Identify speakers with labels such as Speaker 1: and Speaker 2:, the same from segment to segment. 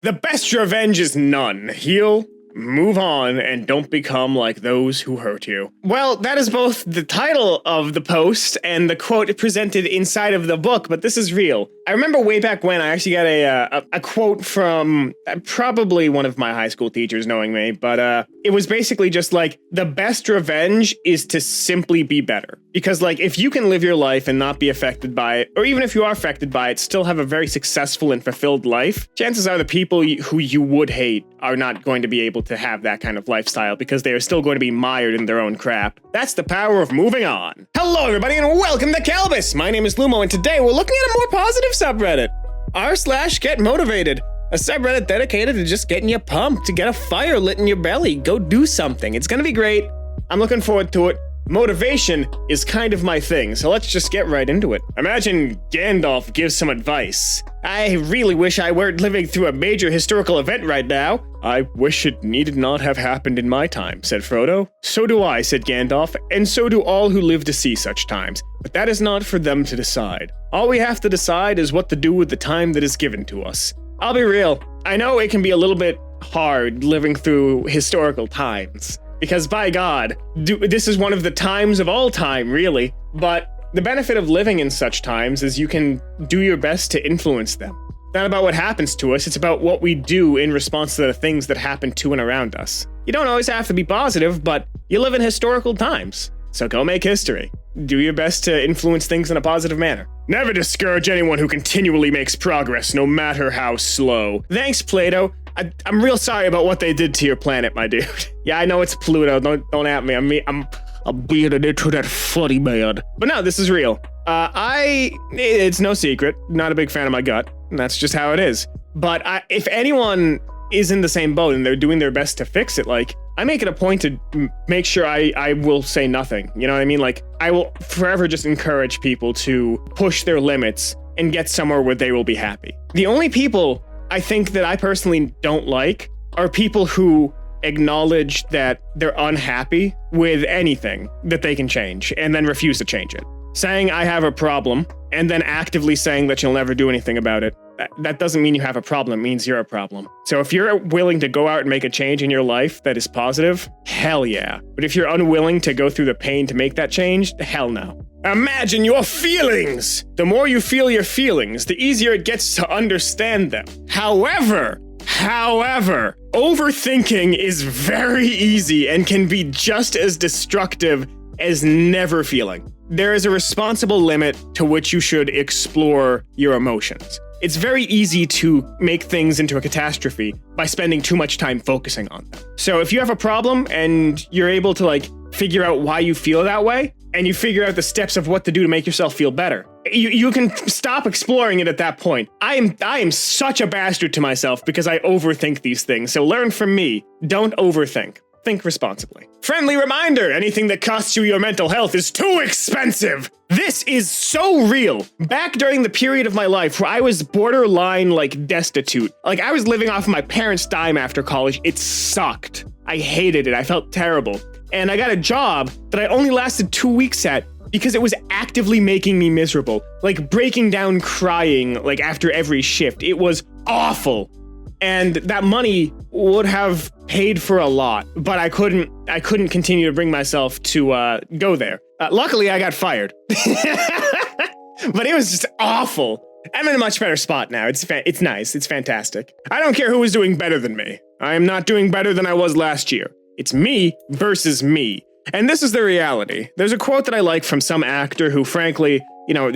Speaker 1: The best revenge is none. Heal, move on, and don't become like those who hurt you. Well, that is both the title of the post and the quote presented inside of the book, but this is real. I remember way back when I actually got a quote from probably one of my high school teachers, knowing me, but it was basically just like, the best revenge is to simply be better. Because like, if you can live your life and not be affected by it, or even if you are affected by it, still have a very successful and fulfilled life, chances are the people who you would hate are not going to be able to have that kind of lifestyle because they are still going to be mired in their own crap. That's the power of moving on. Hello everybody and welcome to Kalbus! My name is Lumo and today we're looking at a more positive subreddit. r/GetMotivated. A subreddit dedicated to just getting you pumped, to get a fire lit in your belly. Go do something. It's gonna be great. I'm looking forward to it. Motivation is kind of my thing, so let's just get right into it. Imagine Gandalf gives some advice. I really wish I weren't living through a major historical event right now. I wish it needed not have happened in my time, said Frodo. So do I, said Gandalf, and so do all who live to see such times. But that is not for them to decide. All we have to decide is what to do with the time that is given to us. I'll be real, I know it can be a little bit hard living through historical times. Because by God, this is one of the times of all time, really. But the benefit of living in such times is you can do your best to influence them. It's not about what happens to us, it's about what we do in response to the things that happen to and around us. You don't always have to be positive, but you live in historical times. So go make history. Do your best to influence things in a positive manner. Never discourage anyone who continually makes progress, no matter how slow. Thanks, Plato. I'm real sorry about what they did to your planet, my dude. Yeah, I know it's Pluto. Don't at me. I'm being into that funny man. But no, this is real. It's no secret. Not a big fan of my gut. And that's just how it is. But if anyone is in the same boat and they're doing their best to fix it, like, I make it a point to make sure I will say nothing. You know what I mean? Like, I will forever just encourage people to push their limits and get somewhere where they will be happy. The only people I think that I personally don't like are people who acknowledge that they're unhappy with anything that they can change and then refuse to change it. Saying I have a problem and then actively saying that you'll never do anything about it, that doesn't mean you have a problem, it means you're a problem. So if you're willing to go out and make a change in your life that is positive, hell yeah. But if you're unwilling to go through the pain to make that change, hell no. Imagine your feelings! The more you feel your feelings, the easier it gets to understand them. However, overthinking is very easy and can be just as destructive as never feeling. There is a responsible limit to which you should explore your emotions. It's very easy to make things into a catastrophe by spending too much time focusing on them. So if you have a problem and you're able to like figure out why you feel that way, and you figure out the steps of what to do to make yourself feel better, you can stop exploring it at that point. I am such a bastard to myself because I overthink these things. So learn from me. Don't overthink. Think responsibly. Friendly reminder, anything that costs you your mental health is too expensive. This is so real. Back during the period of my life where I was borderline like destitute, like I was living off of my parents' dime after college, it sucked. I hated it. I felt terrible. And I got a job that I only lasted 2 weeks at because it was actively making me miserable. Like breaking down crying like after every shift. It was awful. And that money would have paid for a lot, but I couldn't continue to bring myself to go there. Luckily, I got fired. But it was just awful. I'm in a much better spot now. It's nice. It's fantastic. I don't care who is doing better than me. I am not doing better than I was last year. It's me versus me. And this is the reality. There's a quote that I like from some actor who, frankly, you know,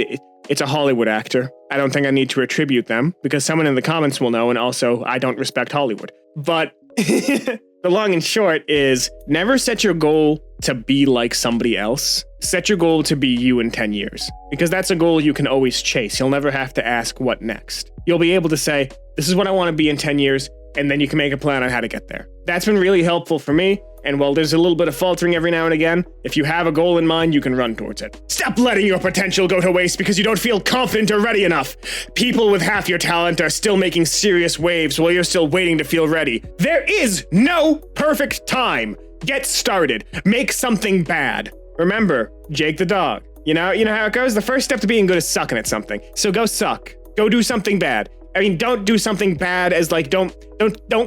Speaker 1: it's a Hollywood actor. I don't think I need to attribute them because someone in the comments will know, and also I don't respect Hollywood. But the long and short is never set your goal to be like somebody else. Set your goal to be you in 10 years because that's a goal you can always chase. You'll never have to ask what next. You'll be able to say, this is what I want to be in 10 years, and then you can make a plan on how to get there. That's been really helpful for me. And while there's a little bit of faltering every now and again, if you have a goal in mind, you can run towards it. Stop letting your potential go to waste because you don't feel confident or ready enough. People with half your talent are still making serious waves while you're still waiting to feel ready. There is no perfect time. Get started. Make something bad. Remember, Jake the dog. You know how it goes? The first step to being good is sucking at something. So go suck. Go do something bad. I mean, don't do something bad as like, don't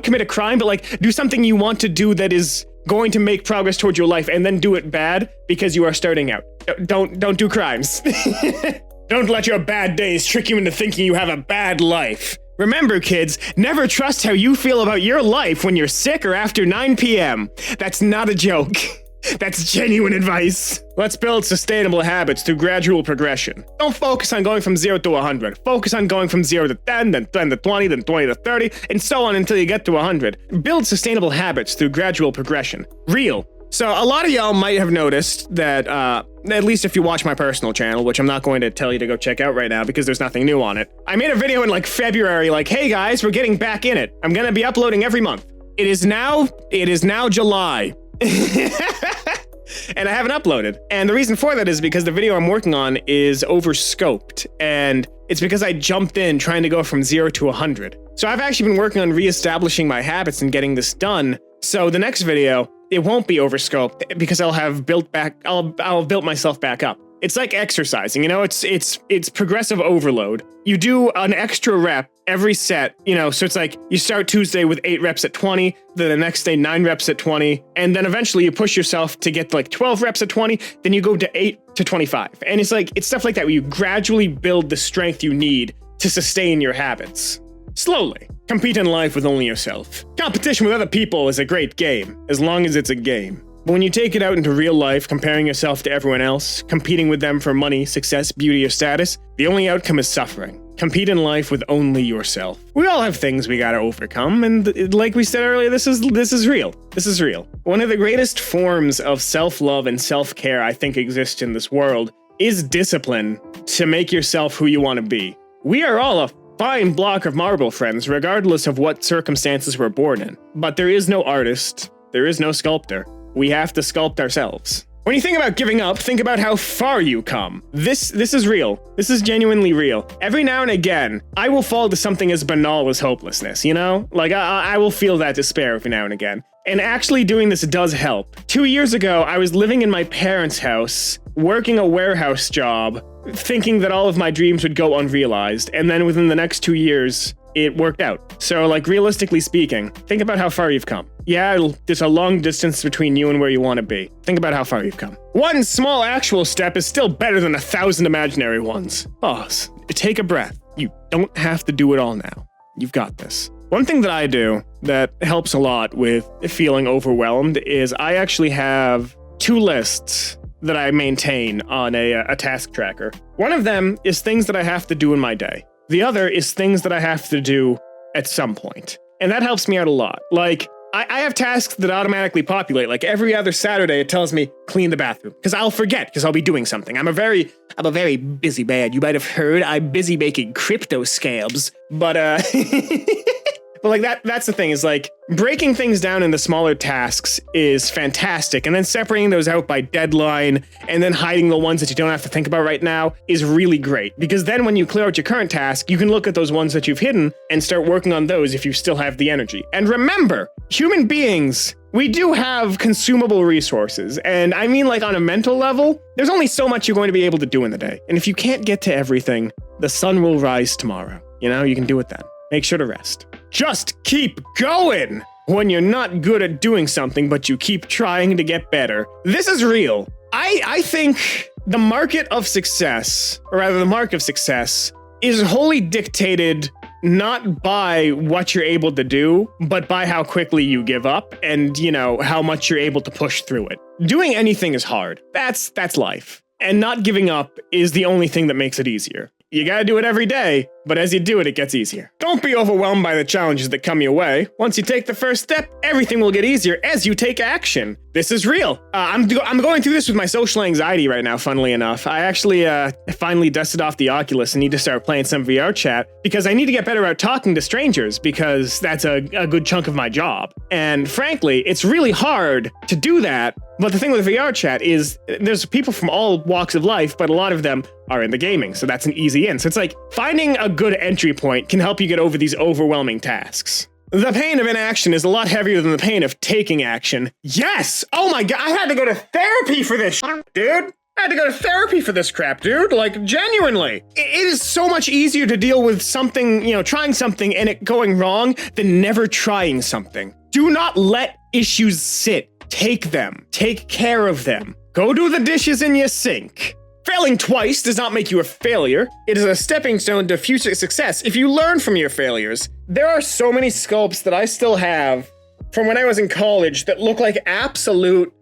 Speaker 1: commit a crime, but like do something you want to do that is going to make progress towards your life and then do it bad because you are starting out. Don't do crimes. Don't let your bad days trick you into thinking you have a bad life. Remember, kids, never trust how you feel about your life when you're sick or after 9 p.m. That's not a joke. That's genuine advice. Let's build sustainable habits through gradual progression. Don't focus on going from 0 to 100. Focus on going from 0 to 10, then 10 to 20, then 20 to 30, and so on until you get to 100. Build sustainable habits through gradual progression. Real. So a lot of y'all might have noticed that, at least if you watch my personal channel, which I'm not going to tell you to go check out right now because there's nothing new on it. I made a video in like February, like, hey guys, we're getting back in it. I'm gonna be uploading every month. It is now July. And I haven't uploaded. And the reason for that is because the video I'm working on is overscoped. And it's because I jumped in trying to go from 0 to 100. So I've actually been working on reestablishing my habits and getting this done. So the next video, it won't be overscoped because I'll have built myself back up. It's like exercising, you know, it's progressive overload. You do an extra rep every set, you know, so it's like you start Tuesday with 8 reps at 20, then the next day 9 reps at 20, and then eventually you push yourself to get to like 12 reps at 20, then you go to 8 to 25. And it's like, it's stuff like that where you gradually build the strength you need to sustain your habits. Slowly. Compete in life with only yourself. Competition with other people is a great game, as long as it's a game. But when you take it out into real life, comparing yourself to everyone else, competing with them for money, success, beauty, or status, the only outcome is suffering. Compete in life with only yourself. We all have things we gotta overcome, and like we said earlier, this is real. This is real. One of the greatest forms of self-love and self-care I think exists in this world is discipline to make yourself who you want to be. We are all a fine block of marble, friends, regardless of what circumstances we're born in. But there is no artist, there is no sculptor. We have to sculpt ourselves. When you think about giving up, think about how far you come. This is real. This is genuinely real. Every now and again, I will fall to something as banal as hopelessness, you know? Like, I will feel that despair every now and again. And actually doing this does help. 2 years ago, I was living in my parents' house, working a warehouse job, thinking that all of my dreams would go unrealized. And then within the next 2 years, it worked out. So, like, realistically speaking, think about how far you've come. Yeah, there's a long distance between you and where you want to be. Think about how far you've come. One small actual step is still better than 1,000 imaginary ones. Pause. Take a breath. You don't have to do it all now. You've got this. One thing that I do that helps a lot with feeling overwhelmed is I actually have 2 lists that I maintain on a task tracker. One of them is things that I have to do in my day. The other is things that I have to do at some point. And that helps me out a lot. Like, I have tasks that automatically populate. Like every other Saturday, it tells me clean the bathroom because I'll forget because I'll be doing something. I'm a very busy man. You might have heard I'm busy making crypto scams, but but like that's the thing is like breaking things down into smaller tasks is fantastic. And then separating those out by deadline and then hiding the ones that you don't have to think about right now is really great. Because then when you clear out your current task, you can look at those ones that you've hidden and start working on those if you still have the energy. And remember, human beings, we do have consumable resources. And I mean, like on a mental level, there's only so much you're going to be able to do in the day. And if you can't get to everything, the sun will rise tomorrow. You know, you can do it then. Make sure to rest. Just keep going when you're not good at doing something, but you keep trying to get better. This is real. I think the market of success, or rather the mark of success, is wholly dictated not by what you're able to do, but by how quickly you give up and, you know, how much you're able to push through it. Doing anything is hard. That's life. And not giving up is the only thing that makes it easier. You gotta do it every day, but as you do it, it gets easier. Don't be overwhelmed by the challenges that come your way. Once you take the first step, everything will get easier as you take action. This is real. I'm going through this with my social anxiety right now, funnily enough. I actually finally dusted off the Oculus and need to start playing some VR chat because I need to get better at talking to strangers because that's a good chunk of my job. And frankly, it's really hard to do that. But the thing with VR chat is there's people from all walks of life, but a lot of them are in the gaming, so that's an easy in. So it's like finding a good entry point can help you get over these overwhelming tasks. The pain of inaction is a lot heavier than the pain of taking action. Yes! Oh my god, I had to go to therapy for this dude! I had to go to therapy for this crap, dude. Like, genuinely. It is so much easier to deal with something, trying something and it going wrong than never trying something. Do not let issues sit. Take them. Take care of them. Go do the dishes in your sink. Failing twice does not make you a failure. It is a stepping stone to future success if you learn from your failures. There are so many sculpts that I still have from when I was in college that look like absolute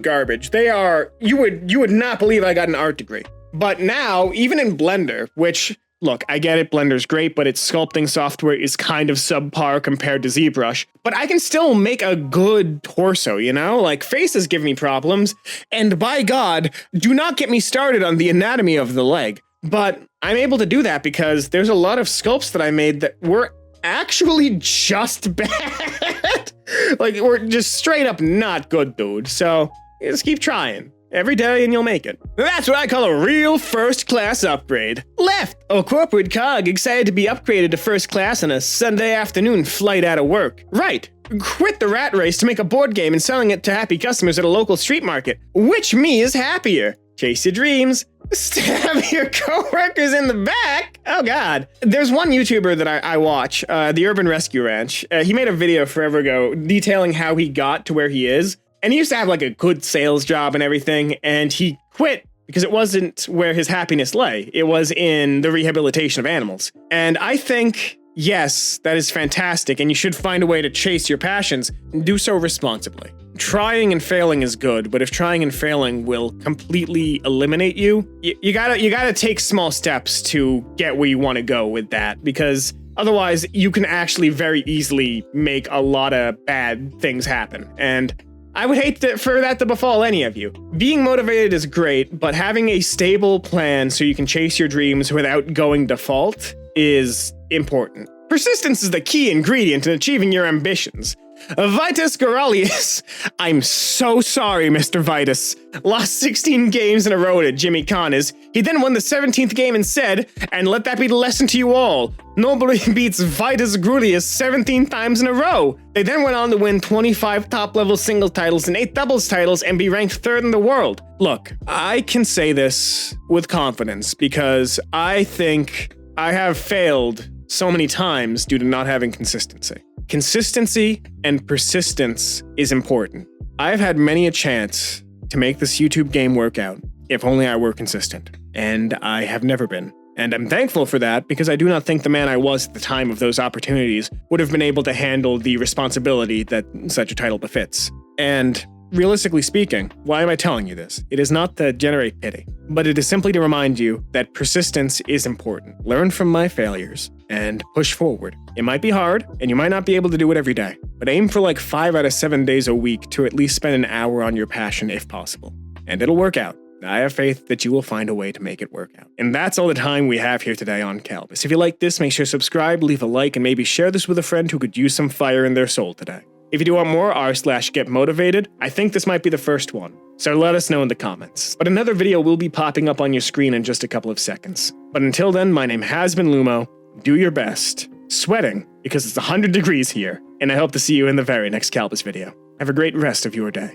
Speaker 1: garbage. They are, you would not believe I got an art degree. But now, even in Blender, which, look, I get it, Blender's great, but its sculpting software is kind of subpar compared to ZBrush. But I can still make a good torso, Like, faces give me problems, and by God, do not get me started on the anatomy of the leg. But I'm able to do that because there's a lot of sculpts that I made that were actually just bad. Like, we're just straight up not good, dude. So, just keep trying. Every day and you'll make it. That's what I call a real first-class upgrade. Left, a corporate cog excited to be upgraded to first class on a Sunday afternoon flight out of work. Right, quit the rat race to make a board game and selling it to happy customers at a local street market. Which me is happier? Chase your dreams. Stab your coworkers in the back? Oh God. There's one YouTuber that I watch, the Urban Rescue Ranch. He made a video forever ago detailing how he got to where he is. And he used to have like a good sales job and everything, and he quit because it wasn't where his happiness lay. It was in the rehabilitation of animals. And I think, yes, that is fantastic, and you should find a way to chase your passions and do so responsibly. Trying and failing is good, but if trying and failing will completely eliminate you, you gotta take small steps to get where you want to go with that, because otherwise you can actually very easily make a lot of bad things happen. And I would hate for that to befall any of you. Being motivated is great, but having a stable plan so you can chase your dreams without going default is important. Persistence is the key ingredient in achieving your ambitions. Vitus Goralius. I'm so sorry, Mr. Vitus. Lost 16 games in a row to Jimmy Connors. He then won the 17th game and said, and let that be the lesson to you all, nobody beats Vitus Grulius 17 times in a row. They then went on to win 25 top-level single titles and 8 doubles titles and be ranked 3rd in the world. Look, I can say this with confidence because I think I have failed so many times due to not having consistency. Consistency and persistence is important. I've had many a chance to make this YouTube game work out, if only I were consistent. And I have never been. And I'm thankful for that because I do not think the man I was at the time of those opportunities would have been able to handle the responsibility that such a title befits. And realistically speaking, why am I telling you this? It is not to generate pity, but it is simply to remind you that persistence is important. Learn from my failures and push forward. It might be hard, and you might not be able to do it every day, but aim for like 5 out of 7 days a week to at least spend an hour on your passion if possible. And it'll work out. I have faith that you will find a way to make it work out. And that's all the time we have here today on Kalbus. If you like this, make sure to subscribe, leave a like, and maybe share this with a friend who could use some fire in their soul today. If you do want more r/GetMotivated, I think this might be the first one, so let us know in the comments. But another video will be popping up on your screen in just a couple of seconds. But until then, my name has been Lumo. Do your best. Sweating, because it's 100 degrees here, and I hope to see you in the very next Kalbus video. Have a great rest of your day.